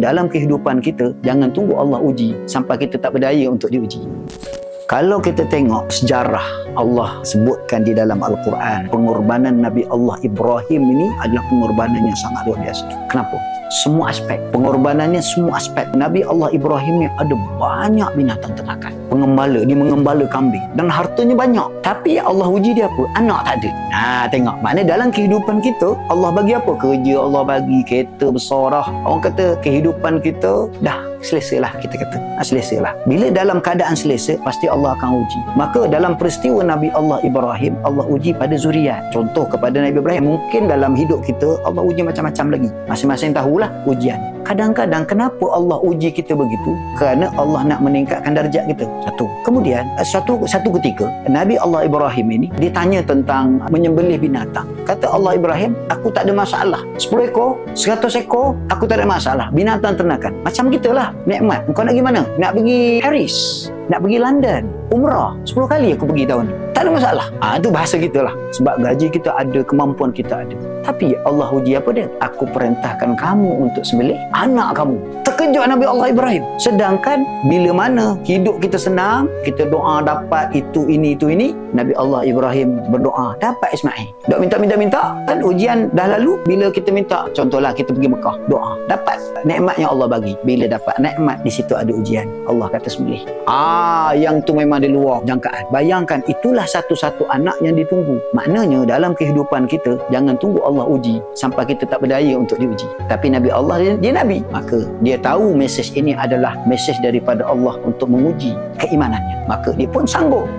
dalam kehidupan kita, jangan tunggu Allah uji sampai kita tak berdaya untuk diuji. Kalau kita tengok sejarah, Allah sebutkan di dalam Al-Quran, pengorbanan Nabi Allah Ibrahim ini adalah pengorbanan yang sangat luar biasa. Kenapa? Semua aspek. Pengorbanannya semua aspek. Nabi Allah Ibrahim ni ada banyak binatang ternakan. Pengembala, dia mengembala kambing. Dan hartanya banyak. Tapi Allah uji dia apa? Anak tak ada. Tengok. Maknanya dalam kehidupan kita, Allah bagi apa? Kerja Allah bagi, kereta besar lah. Orang kata kehidupan kita dah selesalah, kita kata. Selesalah. Bila dalam keadaan selesa, pasti Allah akan uji. Maka dalam peristiwa Nabi Allah Ibrahim, Allah uji pada zuriat. Contoh kepada Nabi Ibrahim, mungkin dalam hidup kita, Allah uji macam-macam lagi. Masing-masing tahulah ujian. Kadang-kadang kenapa Allah uji kita begitu? Kerana Allah nak meningkatkan darjat kita. Satu. Kemudian, satu ketika, Nabi Allah Ibrahim ini ditanya tentang menyembelih binatang. Kata Allah Ibrahim, aku tak ada masalah. 10 ekor, 100 ekor, aku tak ada masalah. Binatang ternakan. Macam kita lah. Nikmat. Kau nak pergi mana? Nak pergi Paris. Nak pergi London. Umrah. 10 kali aku pergi tahun ni. Tak ada masalah. Itu bahasa kita lah. Sebab gaji kita ada, kemampuan kita ada. Tapi Allah uji apa dia? Aku perintahkan kamu untuk sembelih anak kamu. Terkejut Nabi Allah Ibrahim. Sedangkan bila mana hidup kita senang, kita doa dapat itu, ini, Nabi Allah Ibrahim berdoa dapat Ismail. Dok minta. Kan ujian dah lalu. Bila kita minta, contohlah kita pergi Mekah, doa dapat nikmat yang Allah bagi. Bila dapat nikmat, di situ ada ujian. Allah kata sembelih. Yang tu memang di luar jangkaan. Bayangkan, itulah satu-satu anak yang ditunggu. Maknanya dalam kehidupan kita, jangan tunggu Allah uji sampai kita tak berdaya untuk diuji. Tapi Nabi Allah, dia Nabi. Maka dia tahu mesej ini adalah mesej daripada Allah untuk menguji keimanannya. Maka dia pun sanggup